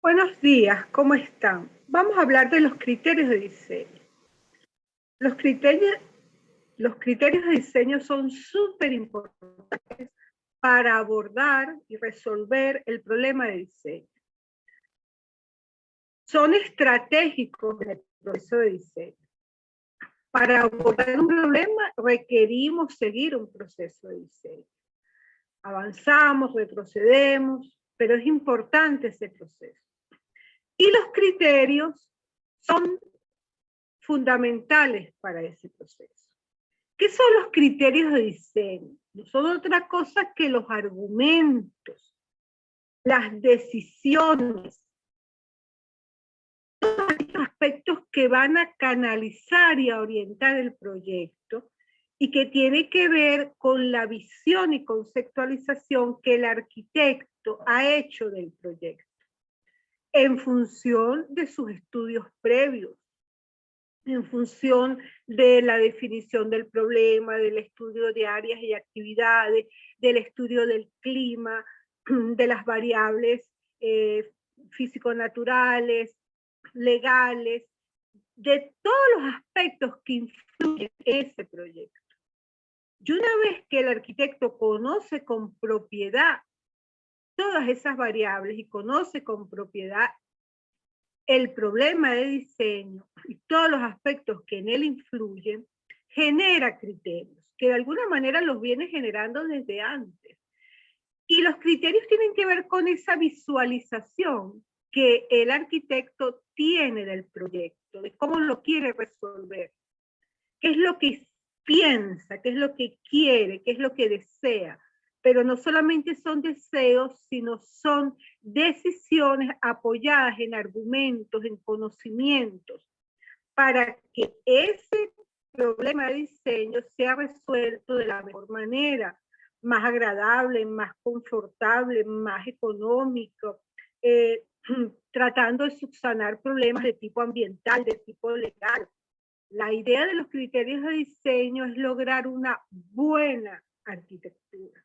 Buenos días, ¿cómo están? Vamos a hablar de los criterios de diseño. Los criterios, los criterios de diseño son súper importantes para abordar y resolver el problema de diseño. Son estratégicos en el proceso de diseño. Para abordar un problema requerimos seguir un proceso de diseño. Avanzamos, retrocedemos, pero es importante ese proceso. Y los criterios son fundamentales para ese proceso. ¿Qué son los criterios de diseño? No son otra cosa que los argumentos, las decisiones, todos estos aspectos que van a canalizar y a orientar el proyecto y que tiene que ver con la visión y conceptualización que el arquitecto ha hecho del proyecto en función de sus estudios previos, en función de la definición del problema, del estudio de áreas y actividades, del estudio del clima, de las variables físico-naturales, legales, de todos los aspectos que influyen en ese proyecto. Y una vez que el arquitecto conoce con propiedad todas esas variables y conoce con propiedad el problema de diseño y todos los aspectos que en él influyen, genera criterios, que de alguna manera los viene generando desde antes. Y los criterios tienen que ver con esa visualización que el arquitecto tiene del proyecto, de cómo lo quiere resolver, qué es lo que piensa, qué es lo que quiere, qué es lo que desea. Pero no solamente son deseos, sino son decisiones apoyadas en argumentos, en conocimientos, para que ese problema de diseño sea resuelto de la mejor manera, más agradable, más confortable, más económico, tratando de subsanar problemas de tipo ambiental, de tipo legal. La idea de los criterios de diseño es lograr una buena arquitectura.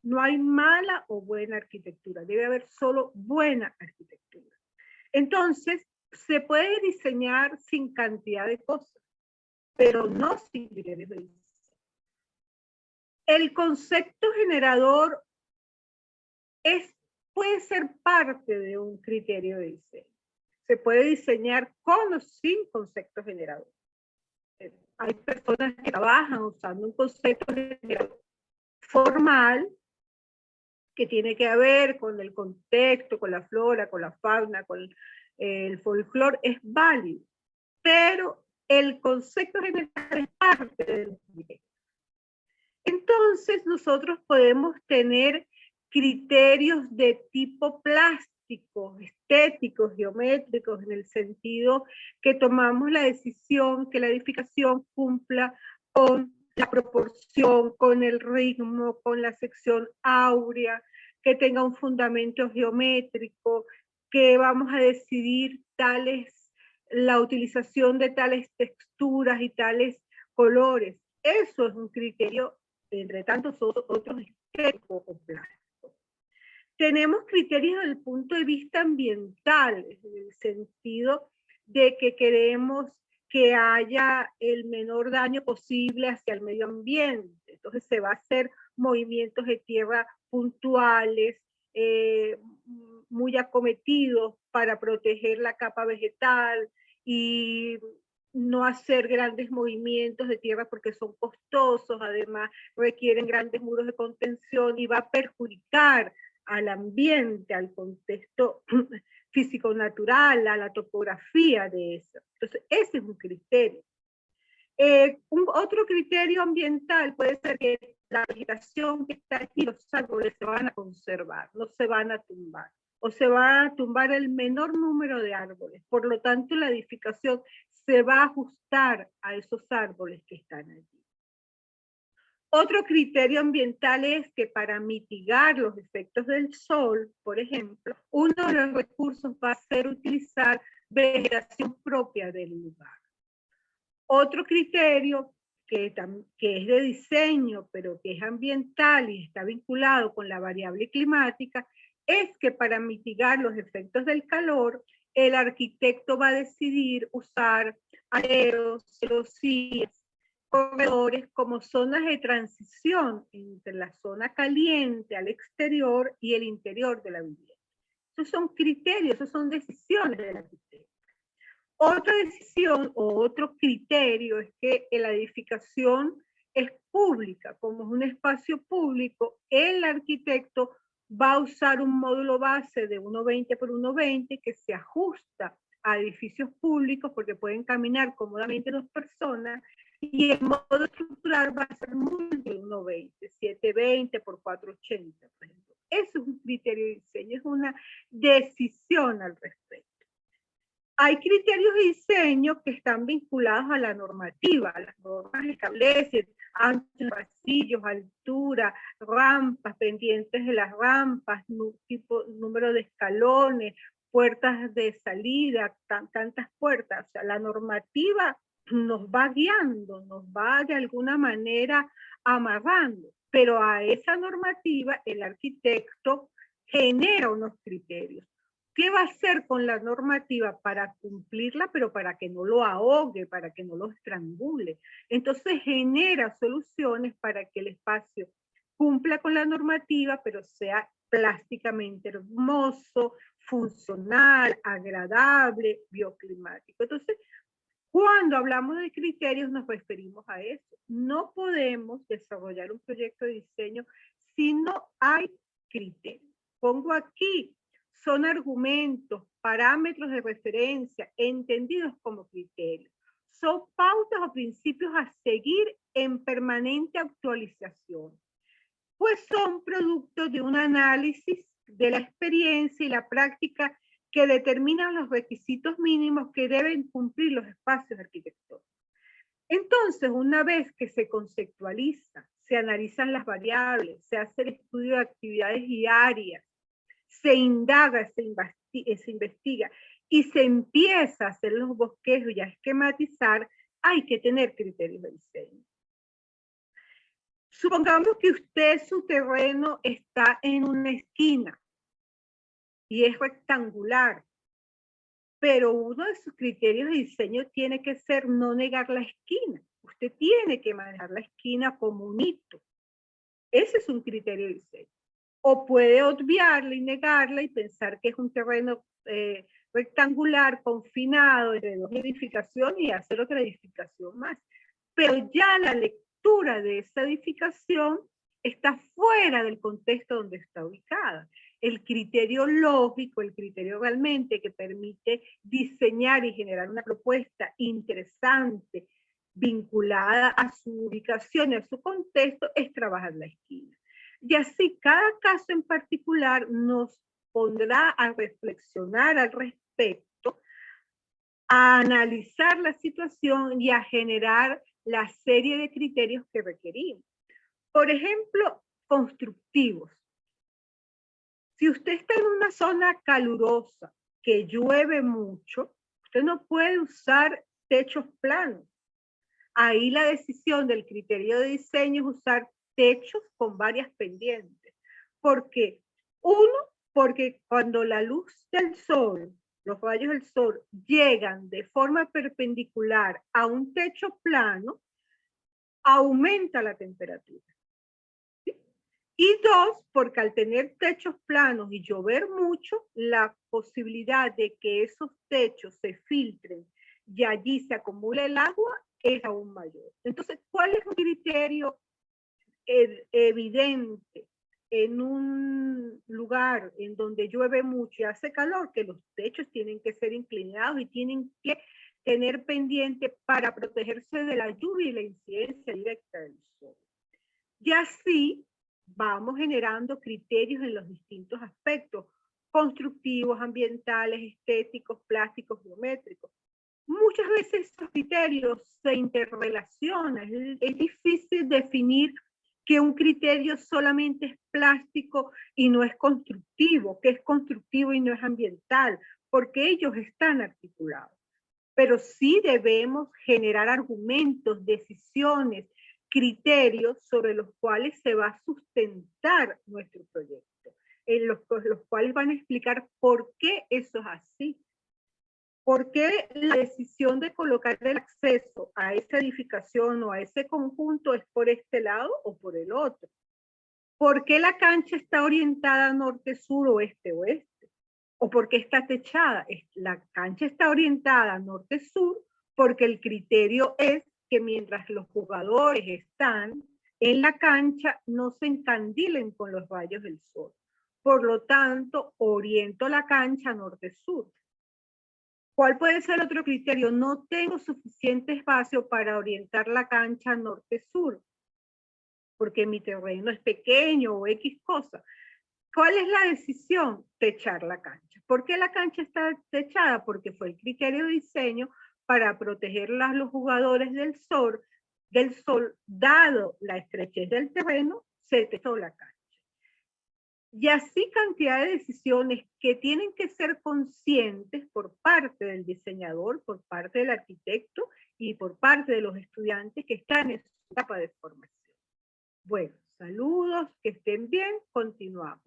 No hay mala o buena arquitectura, debe haber solo buena arquitectura. Entonces, se puede diseñar sin cantidad de cosas, pero no sin criterios de diseño. El concepto generador puede ser parte de un criterio de diseño. Se puede diseñar con o sin concepto generador. Hay personas que trabajan usando un concepto generador formal que tiene que ver con el contexto, con la flora, con la fauna, con el folclore, es válido, pero el concepto general es parte del proyecto. Entonces nosotros podemos tener criterios de tipo plástico, estéticos, geométricos, en el sentido que tomamos la decisión que la edificación cumpla con la proporción, con el ritmo, con la sección áurea, que tenga un fundamento geométrico, que vamos a decidir la utilización de tales texturas y tales colores. Eso es un criterio, entre tantos otros, estéticos o plásticos. Tenemos criterios desde el punto de vista ambiental, en el sentido de que queremos que haya el menor daño posible hacia el medio ambiente. Entonces se va a hacer movimientos de tierra puntuales, muy acometidos para proteger la capa vegetal y no hacer grandes movimientos de tierra porque son costosos, además requieren grandes muros de contención y va a perjudicar al ambiente, al contexto físico-natural, a la topografía de eso. Entonces, ese es un criterio. Otro criterio ambiental puede ser que la vegetación que está aquí, los árboles se van a conservar, no se van a tumbar, o se va a tumbar el menor número de árboles. Por lo tanto, la edificación se va a ajustar a esos árboles que están allí. Otro criterio ambiental es que para mitigar los efectos del sol, por ejemplo, uno de los recursos va a ser utilizar vegetación propia del lugar. Otro criterio que es de diseño, pero que es ambiental y está vinculado con la variable climática, es que para mitigar los efectos del calor, el arquitecto va a decidir usar aleros, celosías, corredores como zonas de transición entre la zona caliente al exterior y el interior de la vivienda. Esos son criterios, esos son decisiones del arquitecto. Otra decisión o otro criterio es que la edificación es pública, como es un espacio público, el arquitecto va a usar un módulo base de 1,20 por 1,20 que se ajusta a edificios públicos porque pueden caminar cómodamente 2 personas, y el módulo estructural va a ser muy de 1,20, 720 por 480, por ejemplo. Eso es un criterio de diseño, es una decisión al respecto. Hay criterios de diseño que están vinculados a la normativa. Las normas establecen anchos pasillos, altura, rampas, pendientes de las rampas, número de escalones, puertas de salida, tantas puertas. O sea, la normativa nos va guiando, nos va de alguna manera amarrando, pero a esa normativa el arquitecto genera unos criterios. ¿Qué va a hacer con la normativa para cumplirla, pero para que no lo ahogue, para que no lo estrangule? Entonces genera soluciones para que el espacio cumpla con la normativa, pero sea plásticamente hermoso, funcional, agradable, bioclimático. Entonces, cuando hablamos de criterios nos referimos a eso. No podemos desarrollar un proyecto de diseño si no hay criterios. Pongo aquí, son argumentos, parámetros de referencia entendidos como criterios. Son pautas o principios a seguir en permanente actualización, pues son producto de un análisis de la experiencia y la práctica que determinan los requisitos mínimos que deben cumplir los espacios arquitectónicos. Entonces, una vez que se conceptualiza, se analizan las variables, se hace el estudio de actividades diarias, se indaga, se investiga y se empieza a hacer los bosquejos y a esquematizar, hay que tener criterios de diseño. Supongamos que su terreno está en una esquina y es rectangular, pero uno de sus criterios de diseño tiene que ser no negar la esquina. Usted tiene que manejar la esquina como un hito. Ese es un criterio de diseño. O puede obviarla y negarla y pensar que es un terreno rectangular, confinado entre 2 edificaciones y hacer otra edificación más. Pero ya la lectura de esa edificación está fuera del contexto donde está ubicada. El criterio lógico, el criterio realmente que permite diseñar y generar una propuesta interesante vinculada a su ubicación y a su contexto es trabajar la esquina. Y así cada caso en particular nos pondrá a reflexionar al respecto, a analizar la situación y a generar la serie de criterios que requerimos. Por ejemplo, constructivos. Si usted está en una zona calurosa, que llueve mucho, usted no puede usar techos planos. Ahí la decisión del criterio de diseño es usar techos con varias pendientes. ¿Por qué? Uno, porque cuando la luz del sol, los rayos del sol, llegan de forma perpendicular a un techo plano, aumenta la temperatura. ¿Sí? Y dos, porque al tener techos planos y llover mucho, la posibilidad de que esos techos se filtren y allí se acumule el agua es aún mayor. Entonces, ¿cuál es un criterio evidente en un lugar en donde llueve mucho y hace calor? Que los techos tienen que ser inclinados y tienen que tener pendiente para protegerse de la lluvia y la incidencia directa del sol. Y así vamos generando criterios en los distintos aspectos, constructivos, ambientales, estéticos, plásticos, geométricos. Muchas veces estos criterios se interrelacionan. Es difícil definir que un criterio solamente es plástico y no es constructivo, que es constructivo y no es ambiental, porque ellos están articulados. Pero sí debemos generar argumentos, decisiones, criterios sobre los cuales se va a sustentar nuestro proyecto. en los cuales van a explicar por qué eso es así. ¿Por qué la decisión de colocar el acceso a esa edificación o a ese conjunto es por este lado o por el otro? ¿Por qué la cancha está orientada norte-sur, oeste-oeste? ¿O por qué está techada? La cancha está orientada norte-sur porque el criterio es que mientras los jugadores están en la cancha no se encandilen con los rayos del sol. Por lo tanto, oriento la cancha norte-sur. ¿Cuál puede ser otro criterio? No tengo suficiente espacio para orientar la cancha norte-sur, porque mi terreno es pequeño o X cosa. ¿Cuál es la decisión? Techar la cancha. ¿Por qué la cancha está techada? Porque fue el criterio de diseño para proteger a los jugadores del sol, dado la estrechez del terreno, se techó la cancha. Y así cantidad de decisiones que tienen que ser conscientes por parte del diseñador, por parte del arquitecto y por parte de los estudiantes que están en su etapa de formación. Bueno, saludos, que estén bien, continuamos.